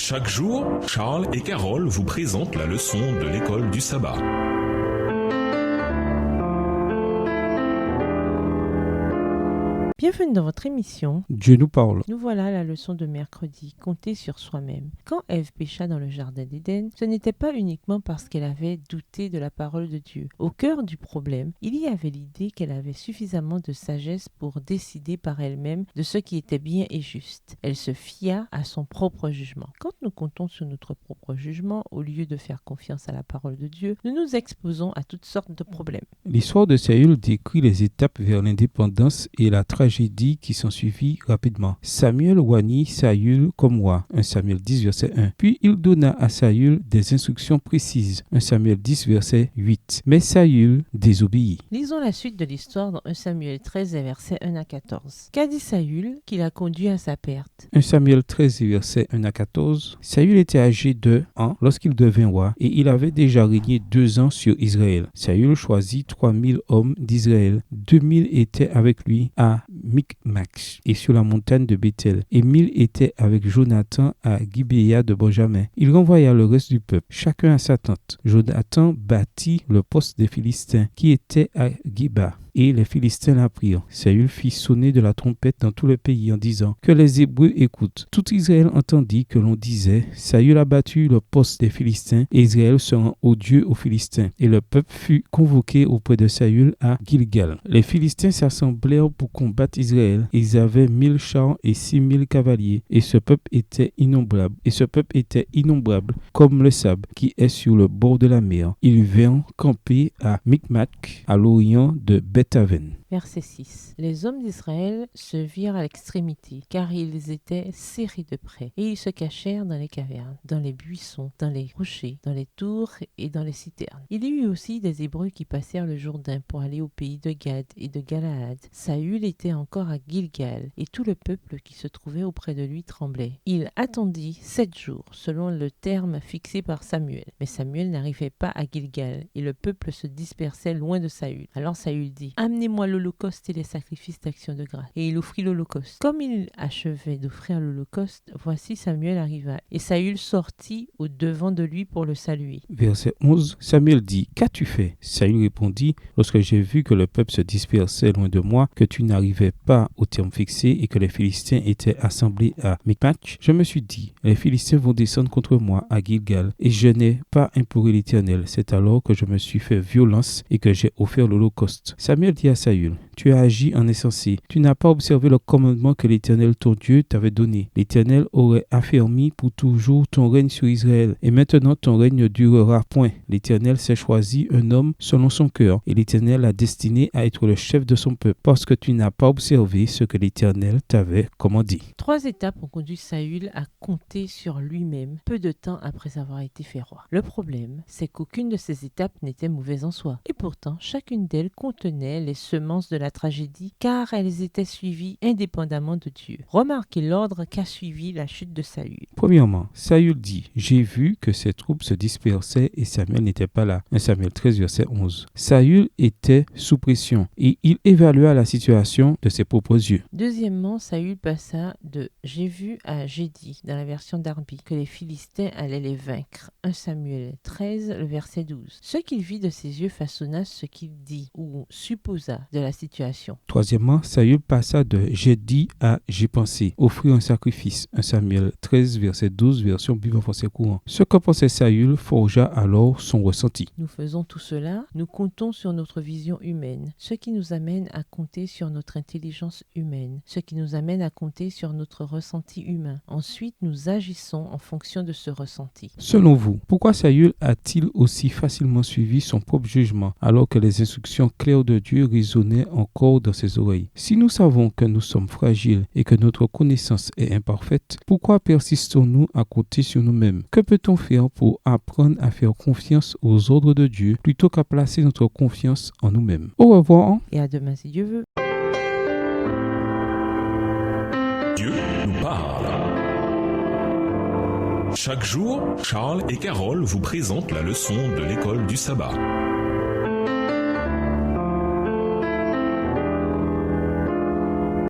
Chaque jour, Charles et Carole vous présentent la leçon de l'école du sabbat. Bienvenue dans votre émission. Dieu nous parle. Nous voilà à la leçon de mercredi, compter sur soi-même. Quand Ève pécha dans le jardin d'Éden, ce n'était pas uniquement parce qu'elle avait douté de la parole de Dieu. Au cœur du problème, il y avait l'idée qu'elle avait suffisamment de sagesse pour décider par elle-même de ce qui était bien et juste. Elle se fia à son propre jugement. Quand nous comptons sur notre propre jugement, au lieu de faire confiance à la parole de Dieu, nous nous exposons à toutes sortes de problèmes. L'histoire de Saül décrit les étapes vers l'indépendance et la tragédie qui sont suivies rapidement. Samuel oignit Saül comme roi, 1 Samuel 10, verset 1. Puis il donna à Saül des instructions précises, 1 Samuel 10, verset 8. Mais Saül désobéit. Lisons la suite de l'histoire dans 1 Samuel 13, versets 1 à 14. Qu'a dit Saül qui l'a conduit à sa perte? 1 Samuel 13, versets 1 à 14. Saül était âgé de ans lorsqu'il devint roi et il avait déjà régné 2 ans sur Israël. Saül choisit 3000 hommes d'Israël. 2000 étaient avec lui à Micmac et sur la montagne de Bethel, et 1000 étaient avec Jonathan à Gibéa de Benjamin. Il renvoya le reste du peuple, chacun à sa tente. Jonathan bâtit le poste des Philistins qui était à Giba. Et les Philistins l'apprirent. Saül fit sonner de la trompette dans tout le pays en disant que les Hébreux écoutent. Tout Israël entendit que l'on disait: Saül a battu le poste des Philistins et Israël se rend odieux aux Philistins. Et le peuple fut convoqué auprès de Saül à Gilgal. Les Philistins s'assemblèrent pour combattre Israël. Ils avaient 1000 chars et 6000 cavaliers. Et ce peuple était innombrable. Comme le sable qui est sur le bord de la mer. Ils vinrent camper à Micmac, à l'orient de Beth-Aven. Verset 6. Les hommes d'Israël se virent à l'extrémité, car ils étaient serrés de près, et ils se cachèrent dans les cavernes, dans les buissons, dans les rochers, dans les tours et dans les citernes. Il y eut aussi des Hébreux qui passèrent le Jourdain pour aller au pays de Gad et de Galaad. Saül était encore à Gilgal, et tout le peuple qui se trouvait auprès de lui tremblait. Il attendit 7 jours, selon le terme fixé par Samuel. Mais Samuel n'arrivait pas à Gilgal, et le peuple se dispersait loin de Saül. Alors Saül dit: Amenez-moi l'holocauste et les sacrifices d'action de grâce. Et il offrit l'holocauste. Comme il achevait d'offrir l'holocauste, voici Samuel arriva, et Saül sortit au devant de lui pour le saluer. Verset 11, Samuel dit: Qu'as-tu fait? Saül répondit: Lorsque j'ai vu que le peuple se dispersait loin de moi, que tu n'arrivais pas au terme fixé et que les Philistins étaient assemblés à Micmac, je me suis dit: les Philistins vont descendre contre moi à Gilgal, et je n'ai pas imploré l'Éternel. C'est alors que je me suis fait violence et que j'ai offert l'holocauste. Samuel dit à Saül: Tu as agi en insensé. Tu n'as pas observé le commandement que l'Éternel ton Dieu t'avait donné. L'Éternel aurait affermi pour toujours ton règne sur Israël. Et maintenant ton règne ne durera point. L'Éternel s'est choisi un homme selon son cœur. Et l'Éternel l'a destiné à être le chef de son peuple. Parce que tu n'as pas observé ce que l'Éternel t'avait commandé. 3 étapes ont conduit Saül à compter sur lui-même peu de temps après avoir été fait roi. Le problème, c'est qu'aucune de ces étapes n'était mauvaise en soi. Et pourtant, chacune d'elles contenait les semences de la tragédie, car elles étaient suivies indépendamment de Dieu. Remarquez l'ordre qu'a suivi la chute de Saül. Premièrement, Saül dit: J'ai vu que ses troupes se dispersaient et Samuel n'était pas là. 1 Samuel 13, verset 11. Saül était sous pression et il évalua la situation de ses propres yeux. Deuxièmement, Saül passa de j'ai vu à j'ai dit, dans la version d'Arbi, que les Philistins allaient les vaincre. 1 Samuel 13, le verset 12. Ce qu'il vit de ses yeux façonna ce qu'il dit ou supposa de la situation. Troisièmement, Saül passa de j'ai dit à j'ai pensé, offrir un sacrifice. 1 Samuel 13, verset 12, version Bible en français courant. Ce que pensait Saül forgea alors son ressenti. Nous faisons tout cela, nous comptons sur notre vision humaine, ce qui nous amène à compter sur notre intelligence humaine, ce qui nous amène à compter sur notre ressenti humain. Ensuite, nous agissons en fonction de ce ressenti. Selon vous, pourquoi Saül a-t-il aussi facilement suivi son propre jugement alors que les instructions claires de Dieu résonnaient encore dans ses oreilles? Si nous savons que nous sommes fragiles et que notre connaissance est imparfaite, pourquoi persistons-nous à compter sur nous-mêmes? Que peut-on faire pour apprendre à faire confiance aux ordres de Dieu plutôt qu'à placer notre confiance en nous-mêmes? Au revoir. Et à demain si Dieu veut. Dieu nous parle. Chaque jour, Charles et Carole vous présentent la leçon de l'école du sabbat.